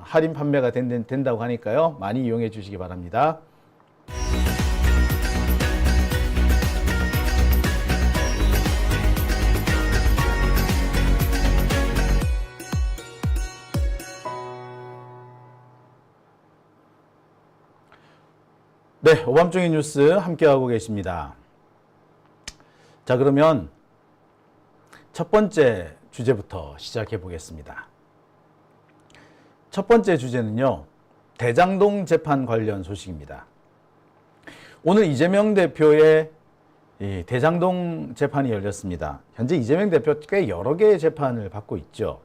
할인 판매가 된다고 하니까요. 많이 이용해 주시기 바랍니다. 네, 오밤중의 뉴스 함께하고 계십니다. 자, 그러면 첫 번째 주제부터 시작해 보겠습니다. 첫 번째 주제는요, 대장동 재판 관련 소식입니다. 오늘 이재명 대표의 이 대장동 재판이 열렸습니다. 현재 이재명 대표 꽤 여러 개의 재판을 받고 있죠.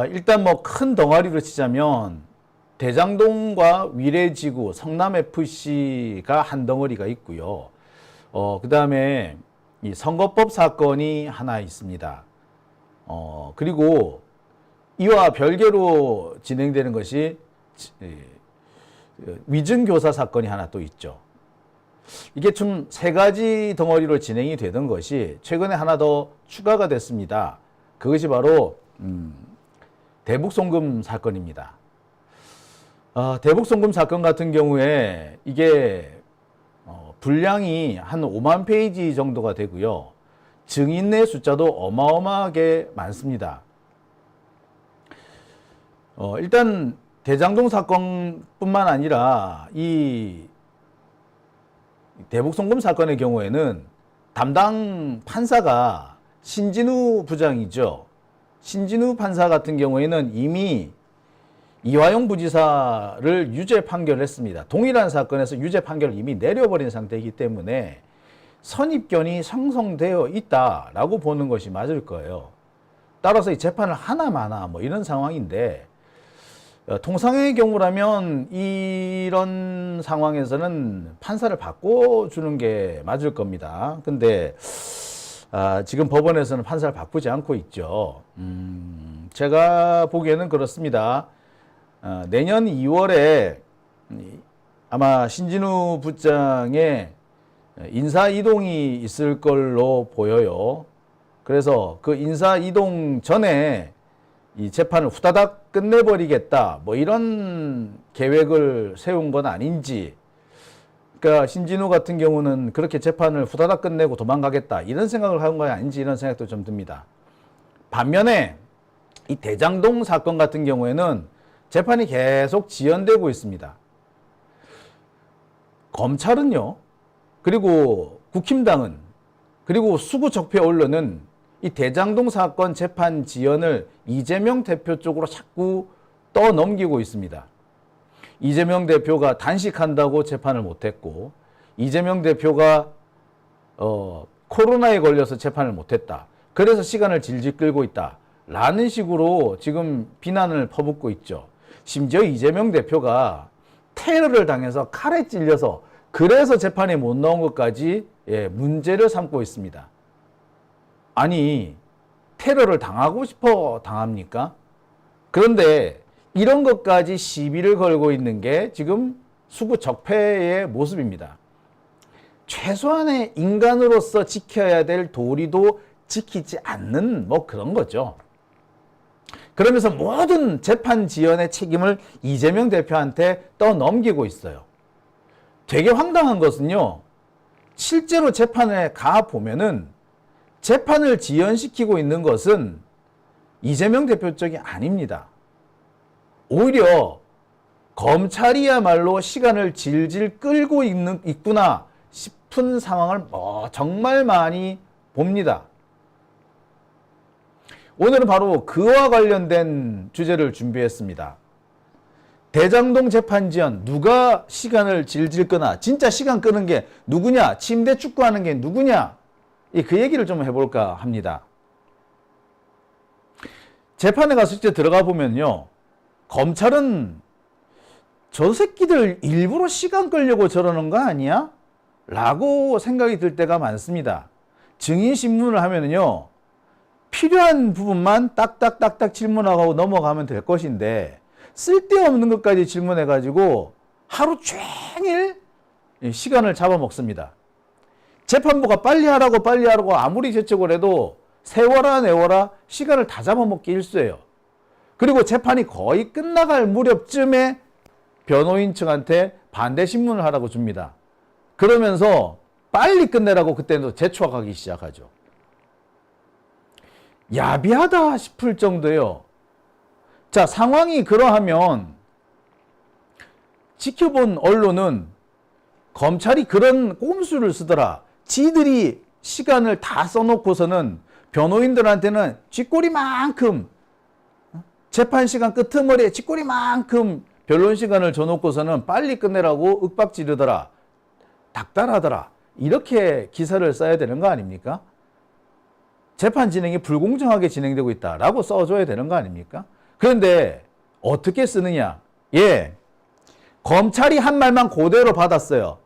일단 뭐 큰 덩어리로 치자면 대장동과 위례지구, 성남FC가 한 덩어리가 있고요. 그 다음에 이 선거법 사건이 하나 있습니다. 그리고 이와 별개로 진행되는 것이 위증교사 사건이 하나 또 있죠. 이게 좀 세 가지 덩어리로 진행이 되던 것이 최근에 하나 더 추가가 됐습니다. 그것이 바로 대북송금 사건입니다. 대북송금 사건 같은 경우에 이게 분량이 한 5만 페이지 정도가 되고요. 증인의 숫자도 어마어마하게 많습니다. 일단 대장동 사건뿐만 아니라 이 대북송금 사건의 경우에는 담당 판사가 신진우 부장이죠. 신진우 판사 같은 경우에는 이미 이화영 부지사를 유죄 판결했습니다. 동일한 사건에서 유죄 판결을 이미 내려버린 상태이기 때문에 선입견이 형성되어 있다라고 보는 것이 맞을 거예요. 따라서 이 재판을 하나 마나 뭐 이런 상황인데, 통상의 경우라면 이런 상황에서는 판사를 바꿔주는 게 맞을 겁니다. 근데 지금 법원에서는 판사를 바꾸지 않고 있죠. 제가 보기에는 그렇습니다. 내년 2월에 아마 신진우 부장의 인사 이동이 있을 걸로 보여요. 그래서 그 인사 이동 전에 이 재판을 후다닥 끝내버리겠다, 뭐 이런 계획을 세운 건 아닌지, 그러니까 신진우 같은 경우는 그렇게 재판을 후다닥 끝내고 도망가겠다 이런 생각을 한 건 아닌지, 이런 생각도 좀 듭니다. 반면에 이 대장동 사건 같은 경우에는 재판이 계속 지연되고 있습니다. 검찰은요, 그리고 국힘당은, 그리고 수구적폐 언론은 이 대장동 사건 재판 지연을 이재명 대표 쪽으로 자꾸 떠넘기고 있습니다. 이재명 대표가 단식한다고 재판을 못했고, 이재명 대표가 코로나에 걸려서 재판을 못했다, 그래서 시간을 질질 끌고 있다 라는 식으로 지금 비난을 퍼붓고 있죠. 심지어 이재명 대표가 테러를 당해서 칼에 찔려서 그래서 재판에 못 나온 것까지 문제를 삼고 있습니다. 아니, 테러를 당하고 싶어 당합니까? 그런데 이런 것까지 시비를 걸고 있는 게 지금 수구적폐의 모습입니다. 최소한의 인간으로서 지켜야 될 도리도 지키지 않는 뭐 그런 거죠. 그러면서 모든 재판 지연의 책임을 이재명 대표한테 떠넘기고 있어요. 되게 황당한 것은요, 실제로 재판에 가보면은 재판을 지연시키고 있는 것은 이재명 대표 쪽이 아닙니다. 오히려 검찰이야말로 시간을 질질 끌고 있구나 싶은 상황을 정말 많이 봅니다. 오늘은 바로 그와 관련된 주제를 준비했습니다. 대장동 재판 지연, 누가 시간을 질질 끄나, 진짜 시간 끄는 게 누구냐, 침대 축구하는 게 누구냐, 그 얘기를 좀 해볼까 합니다. 재판에 가서 실제 들어가 보면요, 검찰은 저 새끼들 일부러 시간 끌려고 저러는 거 아니야? 라고 생각이 들 때가 많습니다. 증인 신문을 하면은요, 필요한 부분만 딱딱딱딱 질문하고 넘어가면 될 것인데, 쓸데없는 것까지 질문해가지고 하루 종일 시간을 잡아먹습니다. 재판부가 빨리 하라고 아무리 재촉을 해도 세워라 내워라 시간을 다 잡아먹기 일쑤예요. 그리고 재판이 거의 끝나갈 무렵쯤에 변호인 측한테 반대 신문을 하라고 줍니다. 그러면서 빨리 끝내라고 그때는 재촉하기 시작하죠. 야비하다 싶을 정도예요. 자, 상황이 그러하면 지켜본 언론은 검찰이 그런 꼼수를 쓰더라. 지들이 시간을 다 써놓고서는 변호인들한테는 쥐꼬리만큼 재판 시간 끄트머리에 쥐꼬리만큼 변론 시간을 줘놓고서는 빨리 끝내라고 윽박지르더라. 닥달하더라. 이렇게 기사를 써야 되는 거 아닙니까? 재판 진행이 불공정하게 진행되고 있다라고 써줘야 되는 거 아닙니까? 그런데 어떻게 쓰느냐? 예, 검찰이 한 말만 그대로 받았어요.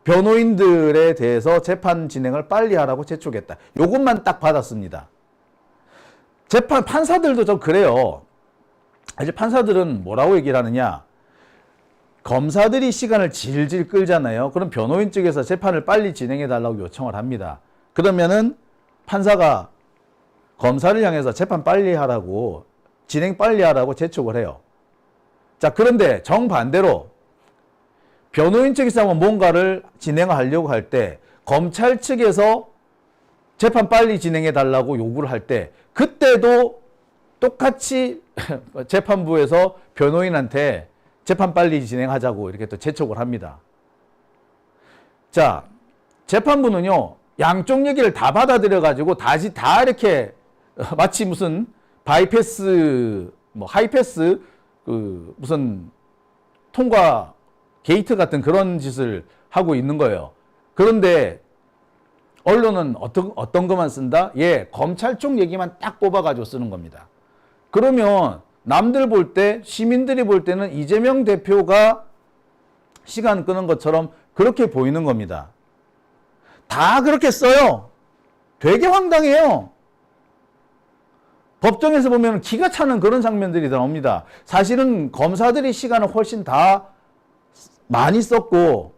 변호인들에 대해서 재판 진행을 빨리 하라고 재촉했다. 요것만 딱 받았습니다. 재판 판사들도 좀 그래요. 이제 판사들은 뭐라고 얘기를 하느냐? 검사들이 시간을 질질 끌잖아요. 그럼 변호인 측에서 재판을 빨리 진행해 달라고 요청을 합니다. 그러면은 판사가 검사를 향해서 재판 빨리 하라고, 진행 빨리 하라고 재촉을 해요. 자, 그런데 정반대로 변호인 측에서 뭔가를 진행하려고 할 때 검찰 측에서 재판 빨리 진행해 달라고 요구를 할 때 그때도 똑같이 재판부에서 변호인한테 재판 빨리 진행하자고 이렇게 또 재촉을 합니다. 자, 재판부는요, 양쪽 얘기를 다 받아들여 가지고 다 이렇게 마치 무슨 바이패스, 뭐 하이패스, 무슨 통과 게이트 같은 그런 짓을 하고 있는 거예요. 그런데 언론은 어떤 것만 쓴다? 예, 검찰 쪽 얘기만 딱 뽑아가지고 쓰는 겁니다. 그러면 남들 볼 때, 시민들이 볼 때는 이재명 대표가 시간 끄는 것처럼 그렇게 보이는 겁니다. 다 그렇게 써요. 되게 황당해요. 법정에서 보면 기가 차는 그런 장면들이 나옵니다. 사실은 검사들이 시간을 훨씬 다 많이 썼고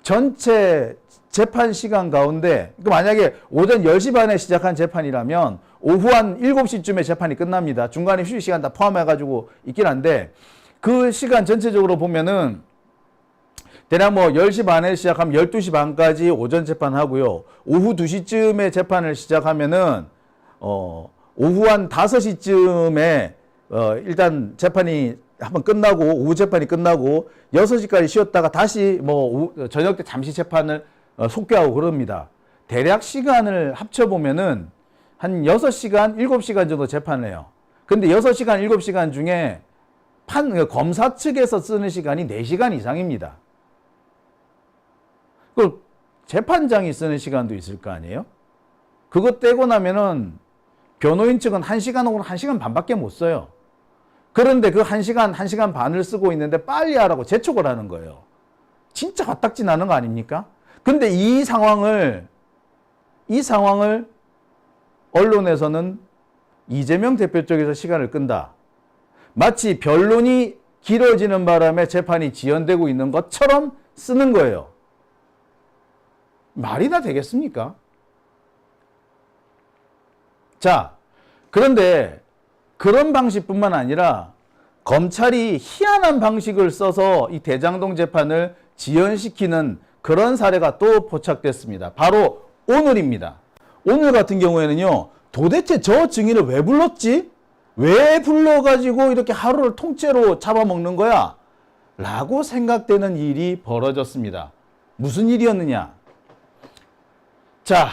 전체 재판 시간 가운데 만약에 오전 10시 반에 시작한 재판이라면 오후 한 7시쯤에 재판이 끝납니다. 중간에 휴식 시간 다 포함해가지고 있긴 한데 그 시간 전체적으로 보면은 대략 뭐 10시 반에 시작하면 12시 반까지 오전 재판하고요. 오후 2시쯤에 재판을 시작하면은 오후 한 5시쯤에 일단 재판이 한번 끝나고 오후 재판이 끝나고 6시까지 쉬었다가 다시 뭐 저녁 때 잠시 재판을 속개하고 그럽니다. 대략 시간을 합쳐보면은 한 6시간, 7시간 정도 재판을 해요. 근데 6시간, 7시간 중에 검사 측에서 쓰는 시간이 4시간 이상입니다. 그 재판장이 쓰는 시간도 있을 거 아니에요? 그거 떼고 나면은 변호인 측은 1시간 혹은 1시간 반밖에 못 써요. 그런데 그 1시간, 1시간 반을 쓰고 있는데 빨리 하라고 재촉을 하는 거예요. 진짜 화딱지 나는 거 아닙니까? 근데 이 상황을 언론에서는 이재명 대표 쪽에서 시간을 끈다. 마치 변론이 길어지는 바람에 재판이 지연되고 있는 것처럼 쓰는 거예요. 말이나 되겠습니까? 자, 그런데 그런 방식뿐만 아니라 검찰이 희한한 방식을 써서 이 대장동 재판을 지연시키는 그런 사례가 또 포착됐습니다. 바로 오늘입니다. 오늘 같은 경우에는요, 도대체 저 증인을 왜 불렀지? 왜 불러가지고 이렇게 하루를 통째로 잡아먹는 거야? 라고 생각되는 일이 벌어졌습니다. 무슨 일이었느냐? 자,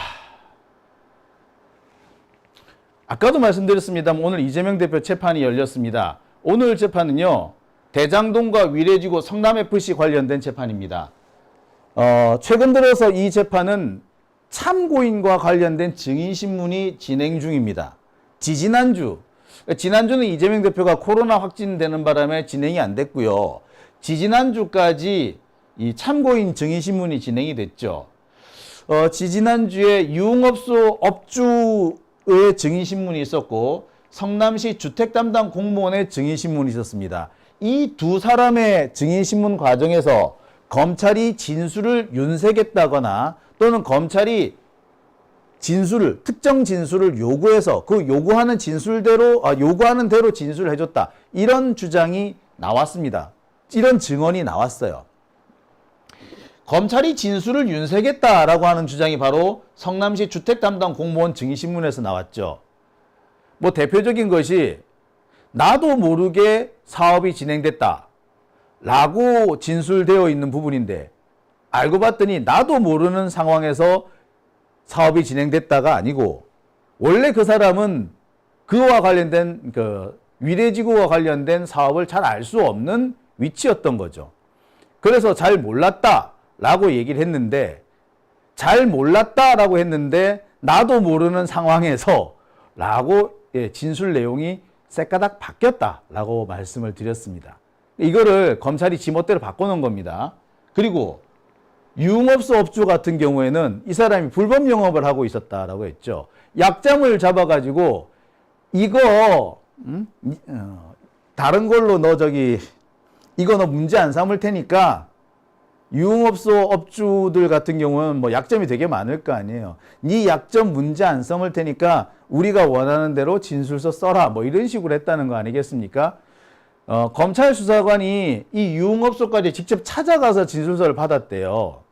아까도 말씀드렸습니다만 오늘 이재명 대표 재판이 열렸습니다. 오늘 재판은요, 대장동과 위례지구 성남FC 관련된 재판입니다. 최근 들어서 이 재판은 참고인과 관련된 증인신문이 진행 중입니다. 지난주는 이재명 대표가 코로나 확진되는 바람에 진행이 안 됐고요. 지지난주까지 이 참고인 증인신문이 진행이 됐죠. 지지난주에 유흥업소 업주의 증인신문이 있었고 성남시 주택담당 공무원의 증인신문이 있었습니다. 이 두 사람의 증인신문 과정에서 검찰이 진술을 윤색했다거나 또는 검찰이 진술을, 특정 진술을 요구해서 그 요구하는 요구하는 대로 진술을 해줬다. 이런 주장이 나왔습니다. 이런 증언이 나왔어요. 검찰이 진술을 윤색했다라고 하는 주장이 바로 성남시 주택담당 공무원 증인신문에서 나왔죠. 뭐 대표적인 것이 나도 모르게 사업이 진행됐다 라고 진술되어 있는 부분인데, 알고 봤더니 나도 모르는 상황에서 사업이 진행됐다가 아니고, 원래 그 사람은 그와 관련된 위례지구와 관련된 사업을 잘 알 수 없는 위치였던 거죠. 그래서 잘 몰랐다라고 얘기를 했는데, 잘 몰랐다라고 했는데 나도 모르는 상황에서 라고 진술 내용이 새까닥 바뀌었다라고 말씀을 드렸습니다. 이거를 검찰이 지멋대로 바꿔놓은 겁니다. 그리고 유흥업소 업주 같은 경우에는 이 사람이 불법 영업을 하고 있었다라고 했죠. 약점을 잡아가지고 이거 다른 걸로 이거 너 문제 안 삼을 테니까, 유흥업소 업주들 같은 경우는 뭐 약점이 되게 많을 거 아니에요. 네 약점 문제 안 삼을 테니까 우리가 원하는 대로 진술서 써라, 뭐 이런 식으로 했다는 거 아니겠습니까? 검찰 수사관이 이 유흥업소까지 직접 찾아가서 진술서를 받았대요.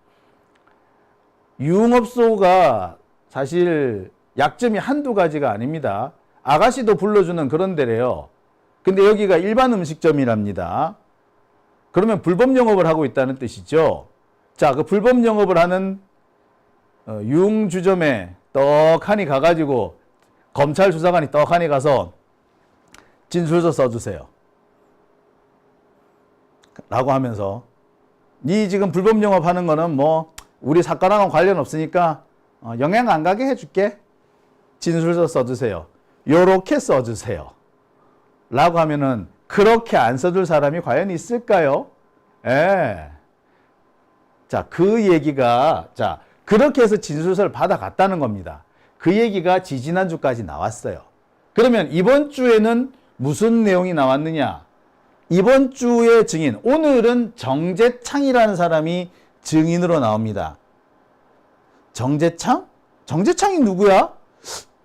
유흥업소가 사실 약점이 한두 가지가 아닙니다. 아가씨도 불러주는 그런 데래요. 근데 여기가 일반 음식점이랍니다. 그러면 불법 영업을 하고 있다는 뜻이죠. 자, 그 불법 영업을 하는 유흥주점에 떡하니 가가지고 검찰 수사관이 떡하니 가서 진술서 써주세요 라고 하면서, 니 지금 불법 영업하는 거는 뭐 우리 사건하고는 관련 없으니까 영향 안 가게 해줄게, 진술서 써주세요, 요렇게 써주세요 라고 하면은, 그렇게 안 써줄 사람이 과연 있을까요? 예. 자, 그렇게 해서 진술서를 받아갔다는 겁니다. 그 얘기가 지지난주까지 나왔어요. 그러면 이번 주에는 무슨 내용이 나왔느냐? 이번 주의 증인, 오늘은 정재창이라는 사람이 증인으로 나옵니다. 정재창? 정재창이 누구야?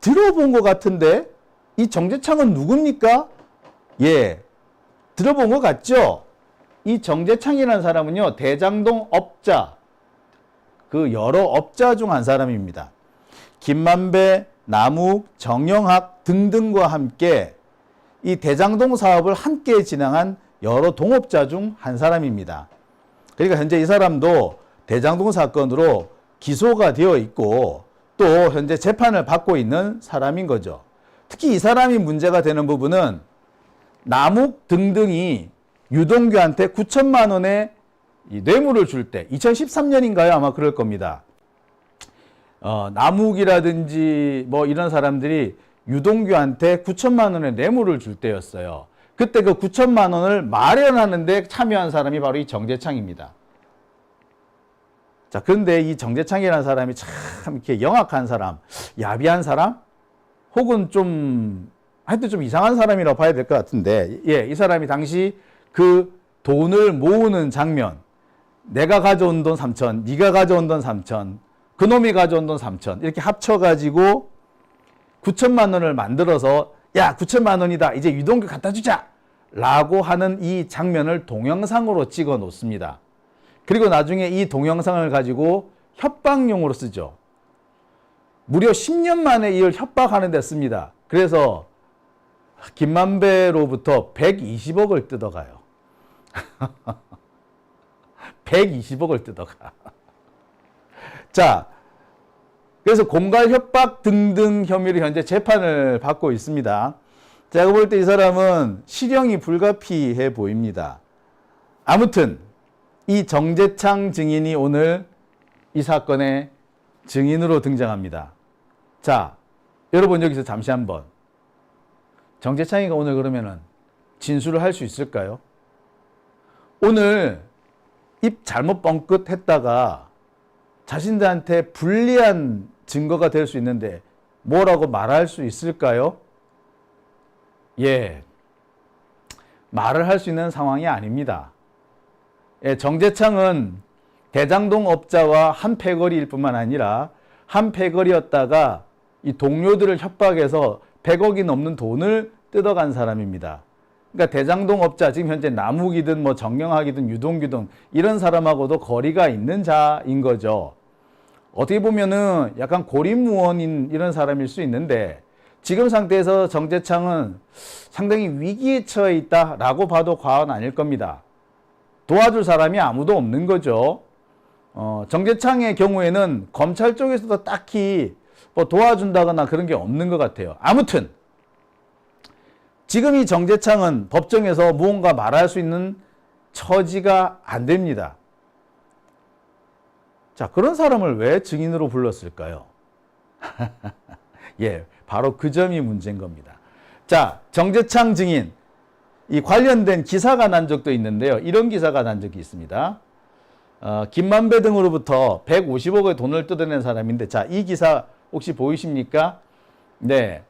들어본 것 같은데, 이 정재창은 누굽니까? 예, 들어본 것 같죠? 이 정재창이라는 사람은요, 대장동 업자, 그 여러 업자 중 한 사람입니다. 김만배, 남욱, 정영학 등등과 함께 이 대장동 사업을 함께 진행한 여러 동업자 중 한 사람입니다. 그러니까 현재 이 사람도 대장동 사건으로 기소가 되어 있고 또 현재 재판을 받고 있는 사람인 거죠. 특히 이 사람이 문제가 되는 부분은 남욱 등등이 유동규한테 9천만 원의 뇌물을 줄 때, 2013년인가요? 아마 그럴 겁니다. 남욱이라든지 뭐 이런 사람들이 유동규한테 9천만 원의 뇌물을 줄 때였어요. 그때 그 9천만 원을 마련하는 데 참여한 사람이 바로 이 정재창입니다. 자, 그런데 이 정재창이라는 사람이 참 이렇게 영악한 사람, 야비한 사람, 혹은 하여튼 좀 이상한 사람이라고 봐야 될 것 같은데, 이 사람이 당시 그 돈을 모으는 장면, 내가 가져온 돈 3천, 네가 가져온 돈 3천, 그놈이 가져온 돈 3천, 이렇게 합쳐가지고 9천만 원을 만들어서, 야, 9천만 원이다, 이제 유동규 갖다 주자 라고 하는 이 장면을 동영상으로 찍어 놓습니다. 그리고 나중에 이 동영상을 가지고 협박용으로 쓰죠. 무려 10년 만에 이걸 협박하는 데 씁니다. 그래서 김만배로부터 120억을 뜯어가요. 120억을 뜯어가. 자, 그래서 공갈 협박 등등 혐의로 현재 재판을 받고 있습니다. 제가 볼 때 이 사람은 실형이 불가피해 보입니다. 아무튼 이 정재창 증인이 오늘 이 사건의 증인으로 등장합니다. 자, 여러분 여기서 잠시 한번, 정재창이가 오늘 그러면은 진술을 할 수 있을까요? 오늘 입 잘못 뻥끗 했다가 자신들한테 불리한 증거가 될 수 있는데 뭐라고 말할 수 있을까요? 예, 말을 할 수 있는 상황이 아닙니다. 예, 정재창은 대장동 업자와 한 패거리일 뿐만 아니라 한 패거리였다가 이 동료들을 협박해서 100억이 넘는 돈을 뜯어간 사람입니다. 그러니까 대장동 업자, 지금 현재 남욱이든 뭐 정영학이든 유동규든 이런 사람하고도 거리가 있는 자인 거죠. 어떻게 보면은 약간 고립무원인 이런 사람일 수 있는데, 지금 상태에서 정재창은 상당히 위기에 처해 있다라고 봐도 과언 아닐 겁니다. 도와줄 사람이 아무도 없는 거죠. 정재창의 경우에는 검찰 쪽에서도 딱히 뭐 도와준다거나 그런 게 없는 것 같아요. 아무튼 지금 이 정재창은 법정에서 무언가 말할 수 있는 처지가 안 됩니다. 자, 그런 사람을 왜 증인으로 불렀을까요? 예, 바로 그 점이 문제인 겁니다. 자, 정재창 증인, 이 관련된 기사가 난 적도 있는데요. 이런 기사가 난 적이 있습니다. 김만배 등으로부터 150억의 돈을 뜯어낸 사람인데, 자, 이 기사 혹시 보이십니까? 네.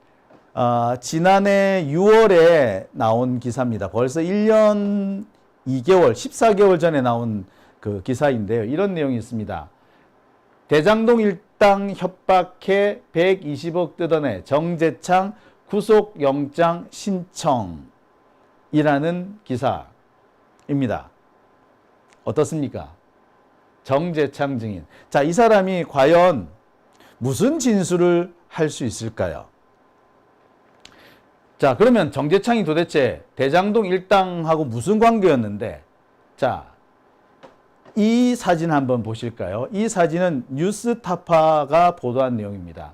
지난해 6월에 나온 기사입니다. 벌써 1년 2개월, 14개월 전에 나온 그 기사인데요. 이런 내용이 있습니다. 대장동 일당 협박해 120억 뜯어내 정재창 구속영장 신청이라는 기사입니다. 어떻습니까? 정재창 증인. 자, 이 사람이 과연 무슨 진술을 할 수 있을까요? 자, 그러면 정재창이 도대체 대장동 일당하고 무슨 관계였는데, 자, 이 사진 한번 보실까요? 이 사진은 뉴스타파가 보도한 내용입니다.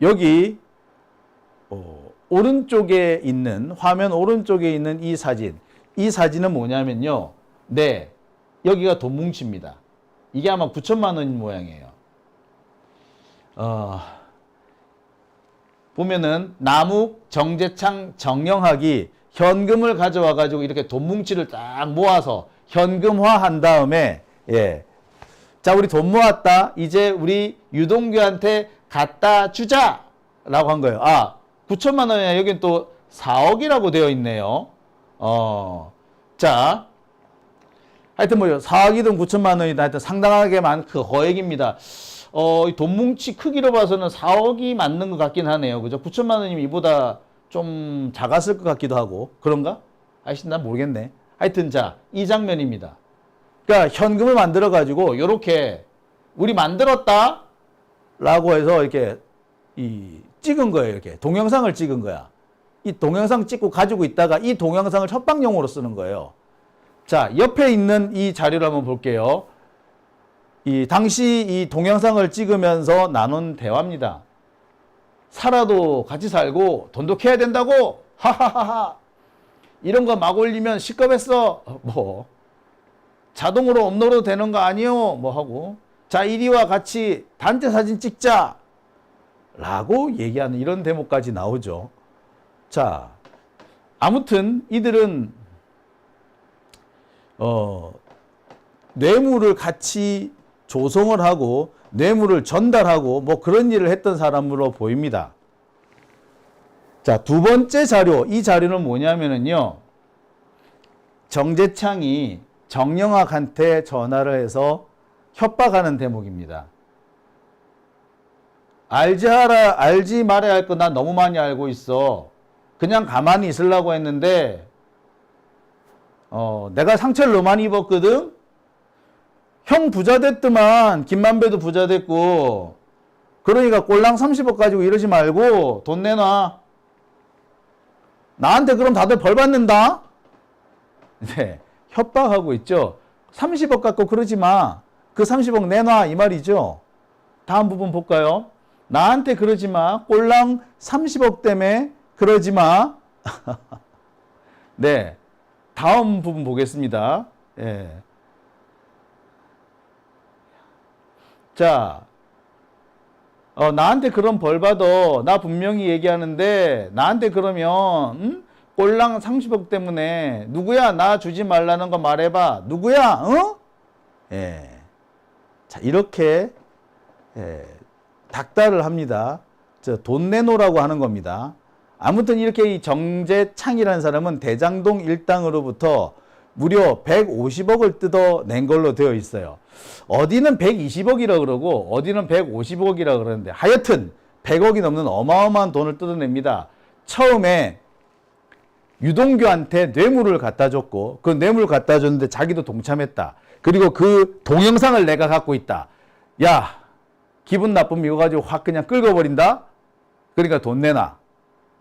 여기 오른쪽에 있는, 화면 오른쪽에 있는 이 사진은 뭐냐면요. 네, 여기가 돈 뭉치입니다. 이게 아마 9천만 원인 모양이에요. 보면은 남욱, 정재창, 정영학이 현금을 가져와 가지고 이렇게 돈 뭉치를 딱 모아서 현금화한 다음에, 예, 자, 우리 돈 모았다, 이제 우리 유동규한테 갖다 주자라고 한 거예요. 9천만 원이야. 여긴 또 4억이라고 되어 있네요. 자, 하여튼 뭐 4억이든 9천만 원이든 하여튼 상당하게 많은 그 거액입니다. 돈 뭉치 크기로 봐서는 4억이 맞는 것 같긴 하네요. 그죠? 9천만 원이면 이보다 좀 작았을 것 같기도 하고. 그런가? 아이씨, 난 모르겠네. 하여튼, 자, 이 장면입니다. 그러니까 현금을 만들어가지고, 요렇게, 우리 만들었다? 라고 해서 이렇게, 찍은 거예요. 이렇게. 동영상을 찍은 거야. 이 동영상 찍고 가지고 있다가 이 동영상을 협박용으로 쓰는 거예요. 자, 옆에 있는 이 자료를 한번 볼게요. 당시 이 동영상을 찍으면서 나눈 대화입니다. 살아도 같이 살고 돈도 캐야 된다고? 하하하하. 이런 거 막 올리면 시끄럽했어. 뭐 자동으로 업로드 되는 거 아니요? 뭐 하고. 자, 이리와 같이 단체 사진 찍자. 라고 얘기하는 이런 대목까지 나오죠. 자, 아무튼 이들은 뇌물을 같이 조성을 하고 뇌물을 전달하고 뭐 그런 일을 했던 사람으로 보입니다. 자, 두 번째 자료, 이 자료는 뭐냐면은요, 정재창이 정영학한테 전화를 해서 협박하는 대목입니다. 알지 말아야 할 거 난 너무 많이 알고 있어. 그냥 가만히 있으려고 했는데 내가 상처를 너무 많이 입었거든. 형 부자 됐더만, 김만배도 부자 됐고, 그러니까 꼴랑 30억 가지고 이러지 말고 돈 내놔. 나한테 그럼 다들 벌 받는다? 네, 협박하고 있죠. 30억 갖고 그러지 마. 그 30억 내놔, 이 말이죠. 다음 부분 볼까요? 나한테 그러지 마. 꼴랑 30억 때문에 그러지 마. 네, 다음 부분 보겠습니다. 예. 자, 나한테 그런 벌 받아. 나 분명히 얘기하는데 나한테 그러면 꼴랑 30억 때문에 누구야? 나 주지 말라는 거 말해봐. 누구야? 예. 자, 이렇게 닥달을 합니다. 돈 내놓으라고 하는 겁니다. 아무튼 이렇게 이 정재창이라는 사람은 대장동 일당으로부터 무려 150억을 뜯어낸 걸로 되어 있어요. 어디는 120억이라 그러고 어디는 150억이라 그러는데 하여튼 100억이 넘는 어마어마한 돈을 뜯어냅니다. 처음에 유동규한테 뇌물을 갖다 줬고 그 뇌물을 갖다 줬는데 자기도 동참했다. 그리고 그 동영상을 내가 갖고 있다. 야, 기분 나쁨 이거 가지고 확 그냥 긁어버린다? 그러니까 돈 내놔.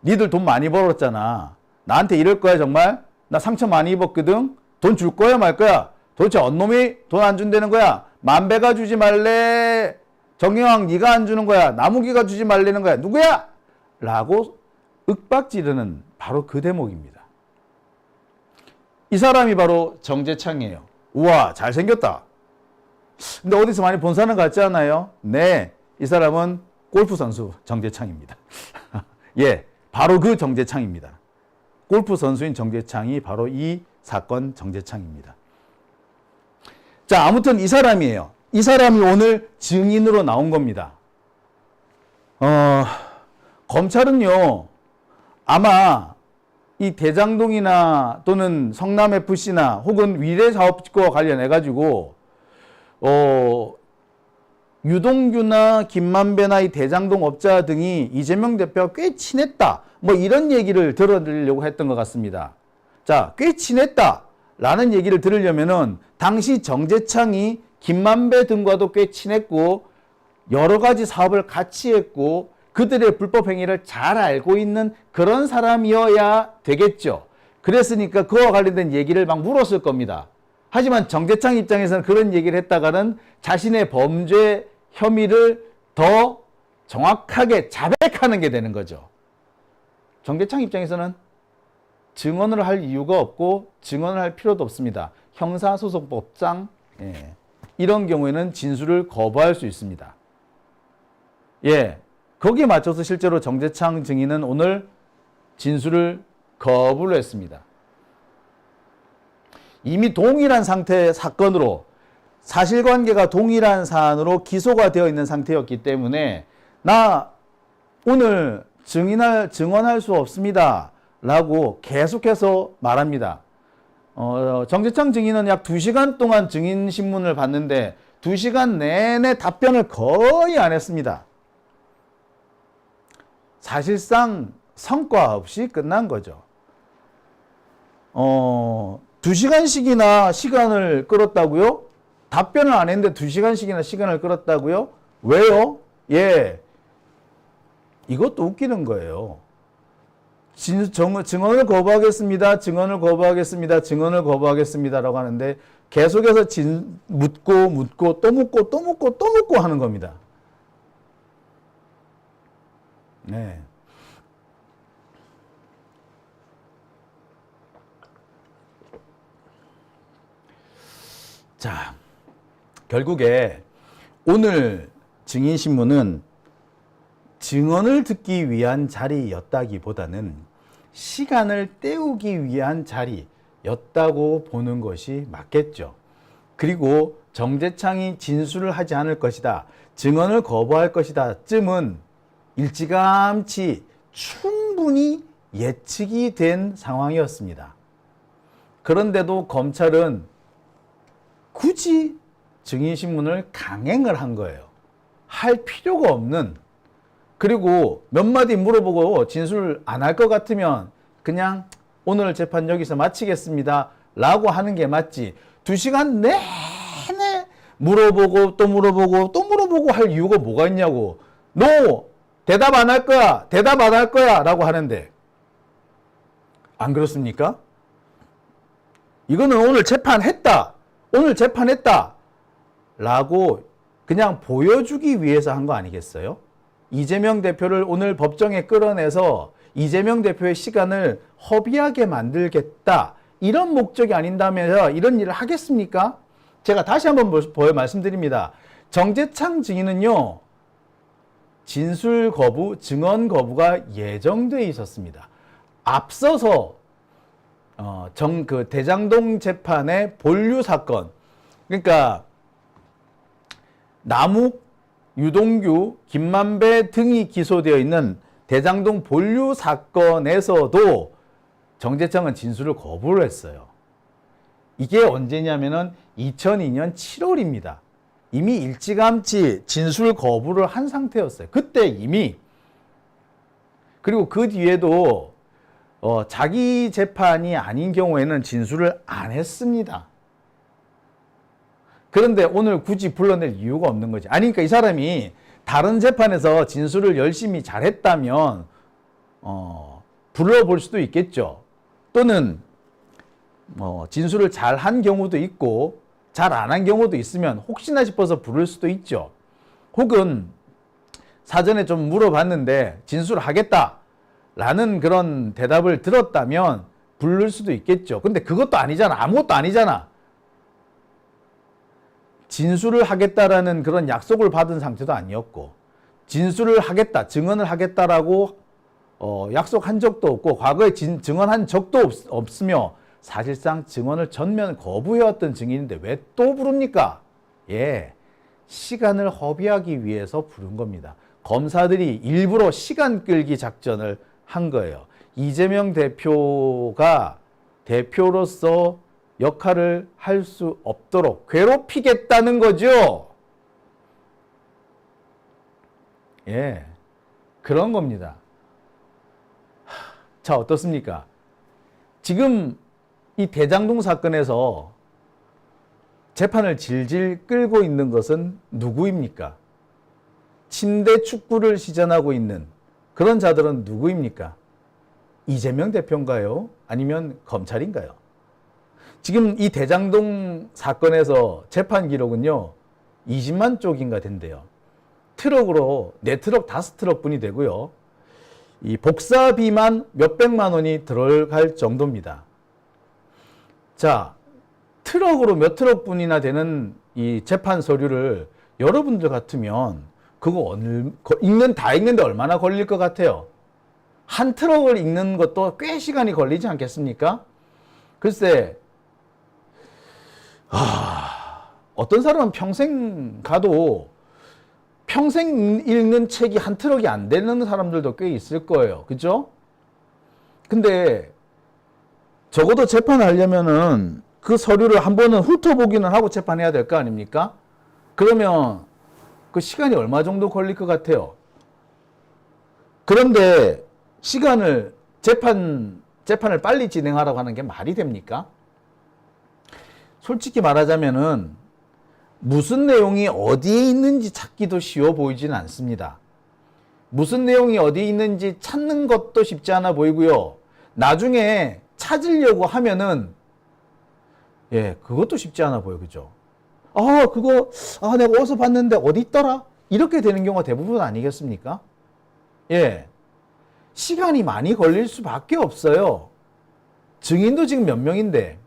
니들 돈 많이 벌었잖아. 나한테 이럴 거야 정말? 나 상처 많이 입었거든? 돈 줄 거야 말 거야? 도대체 언놈이 돈 안 준다는 거야? 만배가 주지 말래? 정영왕 네가 안 주는 거야? 나무기가 주지 말라는 거야? 누구야? 라고 윽박지르는 바로 그 대목입니다. 이 사람이 바로 정재창이에요. 우와, 잘생겼다. 근데 어디서 많이 본 사람 같지 않아요? 네, 이 사람은 골프 선수 정재창입니다. 예, 바로 그 정재창입니다. 골프 선수인 정재창이 바로 이 사건 정재창입니다. 자, 아무튼 이 사람이에요. 이 사람이 오늘 증인으로 나온 겁니다. 검찰은요, 아마 이 대장동이나 또는 성남FC나 혹은 위례사업과 관련해가지고, 유동규나 김만배나 이 대장동 업자 등이 이재명 대표가 꽤 친했다. 뭐 이런 얘기를 들어드리려고 했던 것 같습니다. 자, 꽤 친했다라는 얘기를 들으려면은 당시 정재창이 김만배 등과도 꽤 친했고 여러 가지 사업을 같이 했고 그들의 불법 행위를 잘 알고 있는 그런 사람이어야 되겠죠. 그랬으니까 그와 관련된 얘기를 막 물었을 겁니다. 하지만 정재창 입장에서는 그런 얘기를 했다가는 자신의 범죄 혐의를 더 정확하게 자백하는 게 되는 거죠. 정재창 입장에서는 증언을 할 이유가 없고 증언을 할 필요도 없습니다. 형사소송법상 이런 경우에는 진술을 거부할 수 있습니다. 예, 거기에 맞춰서 실제로 정재창 증인은 오늘 진술을 거부를 했습니다. 이미 동일한 상태의 사건으로 사실관계가 동일한 사안으로 기소가 되어 있는 상태였기 때문에 나 오늘 증언할 수 없습니다 라고 계속해서 말합니다. 정재창 증인은 약 2시간 동안 증인 신문을 봤는데 2시간 내내 답변을 거의 안 했습니다. 사실상 성과 없이 끝난 거죠. 2시간씩이나 시간을 끌었다고요? 답변을 안 했는데 2시간씩이나 시간을 끌었다고요? 왜요? 예, 이것도 웃기는 거예요. 증언을 거부하겠습니다. 증언을 거부하겠습니다. 증언을 거부하겠습니다. 라고 하는데 계속해서 묻고 또 묻고 하는 겁니다. 네. 자, 결국에 오늘 증인신문은 증언을 듣기 위한 자리였다기보다는 시간을 때우기 위한 자리였다고 보는 것이 맞겠죠. 그리고 정재창이 진술을 하지 않을 것이다, 증언을 거부할 것이다 쯤은 일찌감치 충분히 예측이 된 상황이었습니다. 그런데도 검찰은 굳이 증인신문을 강행을 한 거예요. 할 필요가 없는, 그리고 몇 마디 물어보고 진술 안 할 것 같으면 그냥 오늘 재판 여기서 마치겠습니다 라고 하는 게 맞지, 2시간 내내 물어보고 또 물어보고 또 물어보고 할 이유가 뭐가 있냐고. 너 대답 안 할 거야, 대답 안 할 거야 라고 하는데 안 그렇습니까? 이거는 오늘 재판했다 라고 그냥 보여주기 위해서 한 거 아니겠어요? 이재명 대표를 오늘 법정에 끌어내서 이재명 대표의 시간을 허비하게 만들겠다, 이런 목적이 아닌다면서 이런 일을 하겠습니까? 제가 다시 한번 말씀드립니다. 정재창 증인은요, 진술 거부, 증언 거부가 예정돼 있었습니다. 앞서서 그 대장동 재판의 본류 사건, 그러니까 남욱, 유동규, 김만배 등이 기소되어 있는 대장동 본류 사건에서도 정재창은 진술을 거부를 했어요. 이게 언제냐면은 2002년 7월입니다. 이미 일찌감치 진술 거부를 한 상태였어요. 그때 이미. 그리고 그 뒤에도 자기 재판이 아닌 경우에는 진술을 안 했습니다. 그런데 오늘 굳이 불러낼 이유가 없는 거지. 아니, 그러니까 이 사람이 다른 재판에서 진술을 열심히 잘했다면 불러볼 수도 있겠죠. 또는 진술을 잘한 경우도 있고 잘 안 한 경우도 있으면 혹시나 싶어서 부를 수도 있죠. 혹은 사전에 좀 물어봤는데 진술하겠다 라는 그런 대답을 들었다면 부를 수도 있겠죠. 근데 그것도 아니잖아. 아무것도 아니잖아. 진술을 하겠다라는 그런 약속을 받은 상태도 아니었고, 진술을 하겠다, 증언을 하겠다라고 약속한 적도 없고, 과거에 증언한 적도 없으며 사실상 증언을 전면 거부해왔던 증인인데 왜 또 부릅니까? 예, 시간을 허비하기 위해서 부른 겁니다. 검사들이 일부러 시간 끌기 작전을 한 거예요. 이재명 대표가 대표로서 역할을 할 수 없도록 괴롭히겠다는 거죠. 예, 그런 겁니다. 자, 어떻습니까? 지금 이 대장동 사건에서 재판을 질질 끌고 있는 것은 누구입니까? 침대 축구를 시전하고 있는 그런 자들은 누구입니까? 이재명 대표인가요? 아니면 검찰인가요? 지금 이 대장동 사건에서 재판 기록은요, 20만 쪽인가 된대요. 트럭으로 4트럭, 5트럭 분이 되고요. 이 복사비만 몇백만 원이 들어갈 정도입니다. 자, 트럭으로 몇 트럭 분이나 되는 이 재판 서류를 여러분들 같으면 그거 읽는데 얼마나 걸릴 것 같아요? 한 트럭을 읽는 것도 꽤 시간이 걸리지 않겠습니까? 글쎄, 어떤 사람은 평생 가도 평생 읽는 책이 한 트럭이 안 되는 사람들도 꽤 있을 거예요. 그죠? 근데 적어도 재판하려면은 그 서류를 한 번은 훑어보기는 하고 재판해야 될 거 아닙니까? 그러면 그 시간이 얼마 정도 걸릴 것 같아요? 그런데 재판을 빨리 진행하라고 하는 게 말이 됩니까? 솔직히 말하자면은 무슨 내용이 어디에 있는지 찾기도 쉬워 보이진 않습니다. 무슨 내용이 어디에 있는지 찾는 것도 쉽지 않아 보이고요. 나중에 찾으려고 하면은 그것도 쉽지 않아 보여. 그죠? 내가 어디서 봤는데 어디 있더라? 이렇게 되는 경우가 대부분 아니겠습니까? 예. 시간이 많이 걸릴 수밖에 없어요. 증인도 지금 몇 명인데,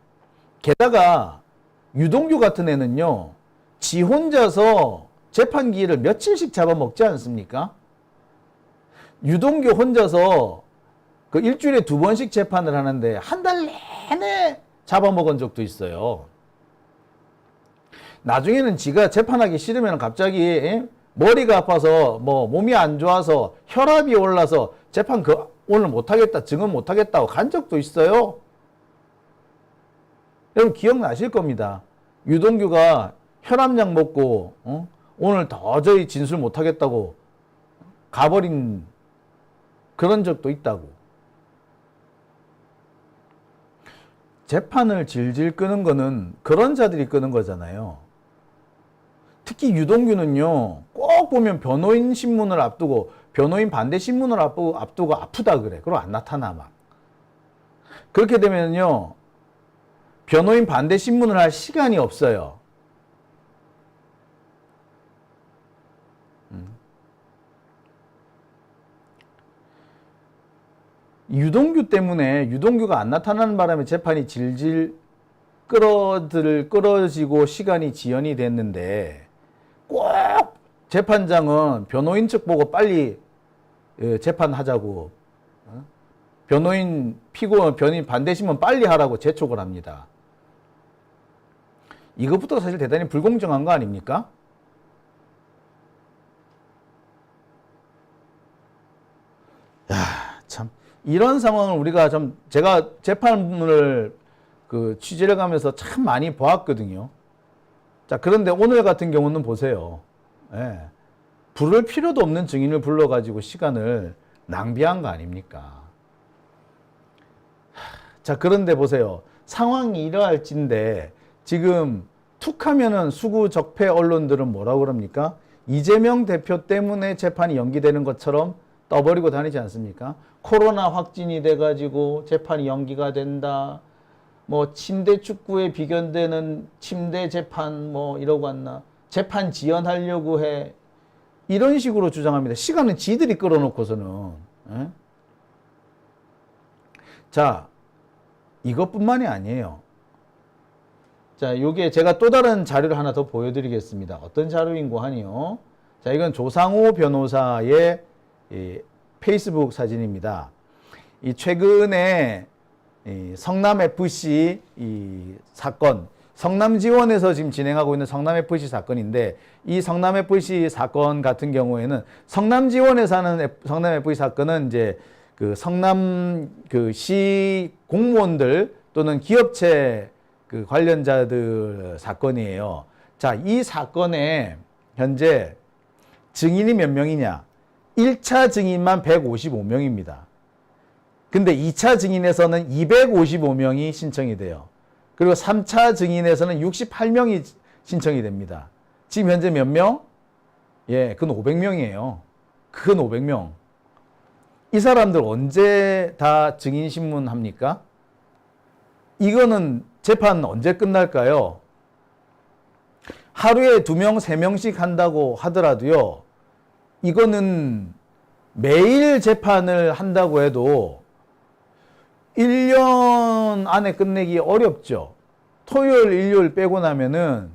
게다가 유동규 같은 애는요, 지 혼자서 재판기를 며칠씩 잡아먹지 않습니까? 유동규 혼자서 그 일주일에 2번씩 재판을 하는데 한 달 내내 잡아먹은 적도 있어요. 나중에는 지가 재판하기 싫으면 갑자기 머리가 아파서 몸이 안 좋아서 혈압이 올라서 재판 오늘 못하겠다, 증언 못하겠다고 간 적도 있어요. 여러분 기억나실 겁니다. 유동규가 혈압약 먹고 오늘 도저히 진술 못하겠다고 가버린 그런 적도 있다고. 재판을 질질 끄는 거는 그런 자들이 끄는 거잖아요. 특히 유동규는요, 꼭 보면 변호인 신문을 앞두고 변호인 반대 신문을 앞두고 아프다 그래. 그리고 안 나타나 막. 그렇게 되면요, 변호인 반대 신문을 할 시간이 없어요. 유동규 때문에 유동규가 안 나타나는 바람에 재판이 질질 끌어지고 시간이 지연이 됐는데 꼭 재판장은 변호인 측 보고 빨리 재판하자고 변호인 반대심은 빨리 하라고 재촉을 합니다. 이것부터 사실 대단히 불공정한 거 아닙니까? 야, 참. 이런 상황을 제가 재판을 그 취재를 가면서 참 많이 보았거든요. 자, 그런데 오늘 같은 경우는 보세요. 예. 부를 필요도 없는 증인을 불러가지고 시간을 낭비한 거 아닙니까? 자, 그런데 보세요. 상황이 이러할진데 지금 툭 하면은 수구 적폐 언론들은 뭐라고 그럽니까? 이재명 대표 때문에 재판이 연기되는 것처럼 떠버리고 다니지 않습니까? 코로나 확진이 돼가지고 재판이 연기가 된다. 뭐 침대 축구에 비견되는 침대 재판 뭐 이러고 왔나. 재판 지연하려고 해. 이런 식으로 주장합니다. 시간은 지들이 끌어놓고서는. 에? 자, 이것뿐만이 아니에요. 자, 요게 제가 또 다른 자료를 하나 더 보여드리겠습니다. 어떤 자료인고 하니요. 자, 이건 조상호 변호사의 이 페이스북 사진입니다. 이 최근에 이 성남FC 이 사건, 성남지원에서 지금 진행하고 있는 성남FC 사건인데, 이 성남FC 사건 같은 경우에는 성남지원에서 하는 성남FC 사건은 이제 그 성남 그 시 공무원들 또는 기업체 그 관련자들 사건이에요. 자, 이 사건에 현재 증인이 몇 명이냐? 1차 증인만 155명입니다. 근데 2차 증인에서는 255명이 신청이 돼요. 그리고 3차 증인에서는 68명이 신청이 됩니다. 지금 현재 몇 명? 예, 그건 500명이에요. 그건 500명. 이 사람들 언제 다 증인 신문합니까? 이거는 재판 언제 끝날까요? 하루에 2명, 3명씩 한다고 하더라도요. 이거는 매일 재판을 한다고 해도 1년 안에 끝내기 어렵죠. 토요일, 일요일 빼고 나면은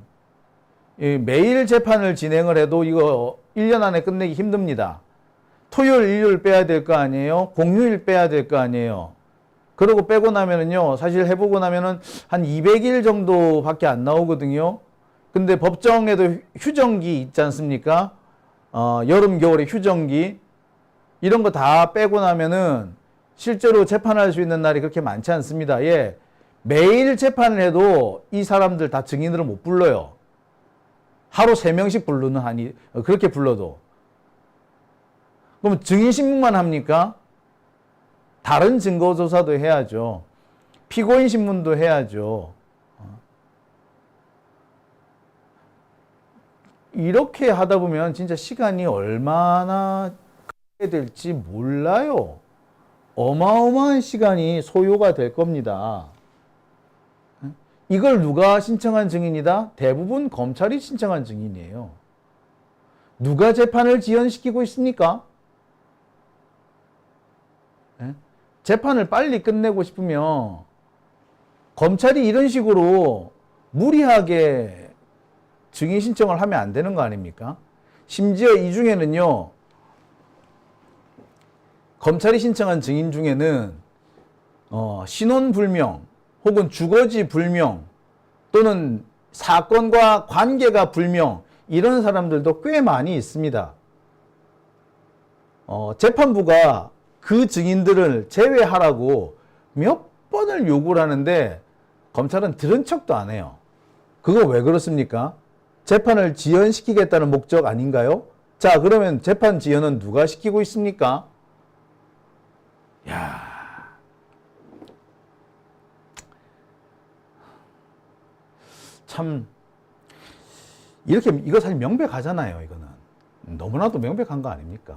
매일 재판을 진행을 해도 이거 1년 안에 끝내기 힘듭니다. 토요일, 일요일 빼야 될 거 아니에요? 공휴일 빼야 될 거 아니에요? 그러고 빼고 나면은요, 사실 해보고 나면은 한 200일 정도밖에 안 나오거든요. 근데 법정에도 휴정기 있지 않습니까? 여름, 겨울에 휴정기. 이런 거 다 빼고 나면은 실제로 재판할 수 있는 날이 그렇게 많지 않습니다. 예. 매일 재판을 해도 이 사람들 다 증인으로 못 불러요. 하루 3명씩 부르는 한이, 그렇게 불러도. 그럼 증인 신문만 합니까? 다른 증거조사도 해야죠. 피고인 신문도 해야죠. 이렇게 하다 보면 진짜 시간이 얼마나 가게 될지 몰라요. 어마어마한 시간이 소요가 될 겁니다. 이걸 누가 신청한 증인이다? 대부분 검찰이 신청한 증인이에요. 누가 재판을 지연시키고 있습니까? 재판을 빨리 끝내고 싶으면 검찰이 이런 식으로 무리하게 증인 신청을 하면 안 되는 거 아닙니까? 심지어 이 중에는요, 검찰이 신청한 증인 중에는 신원 불명 혹은 주거지 불명 또는 사건과 관계가 불명 이런 사람들도 꽤 많이 있습니다. 재판부가 그 증인들을 제외하라고 몇 번을 요구를 하는데 검찰은 들은 척도 안 해요. 그거 왜 그렇습니까? 재판을 지연시키겠다는 목적 아닌가요? 자, 그러면 재판 지연은 누가 시키고 있습니까? 야, 참 이렇게 이거 사실 명백하잖아요. 이거는 너무나도 명백한 거 아닙니까?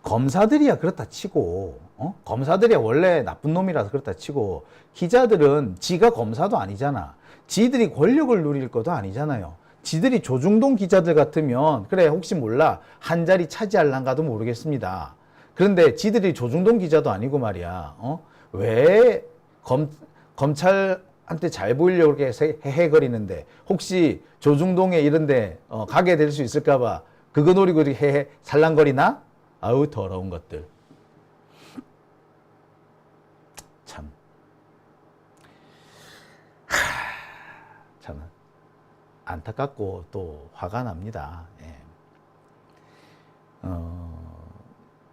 검사들이야 그렇다 치고, 검사들이야 원래 나쁜 놈이라서 그렇다 치고, 기자들은 지가 검사도 아니잖아. 지들이 권력을 누릴 것도 아니잖아요. 지들이 조중동 기자들 같으면 그래 혹시 몰라 한 자리 차지할란가도 모르겠습니다. 그런데 지들이 조중동 기자도 아니고 말이야. 왜 검찰한테 잘 보이려고 그렇게 헤헤거리는데 혹시 조중동에 이런데 가게 될 수 있을까봐 그거 노리고 이렇게 헤헤 살랑거리나? 아우 더러운 것들. 참. 참 안타깝고 또 화가 납니다. 예.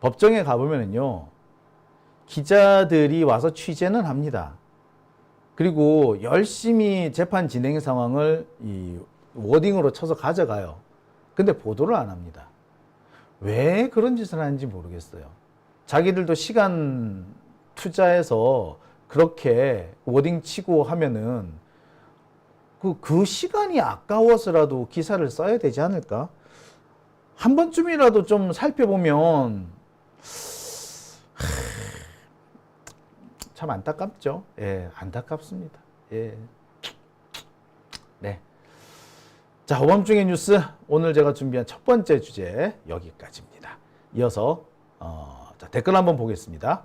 법정에 가보면은요, 기자들이 와서 취재는 합니다. 그리고 열심히 재판 진행 상황을 이 워딩으로 쳐서 가져가요. 근데 보도를 안 합니다. 왜 그런 짓을 하는지 모르겠어요. 자기들도 시간 투자해서 그렇게 워딩 치고 하면은 그 시간이 아까워서라도 기사를 써야 되지 않을까? 한 번쯤이라도 좀 살펴보면 참 안타깝죠. 예, 안타깝습니다. 예. 네. 자, 오밤중의 뉴스 오늘 제가 준비한 첫 번째 주제 여기까지입니다. 이어서 자, 댓글 한번 보겠습니다.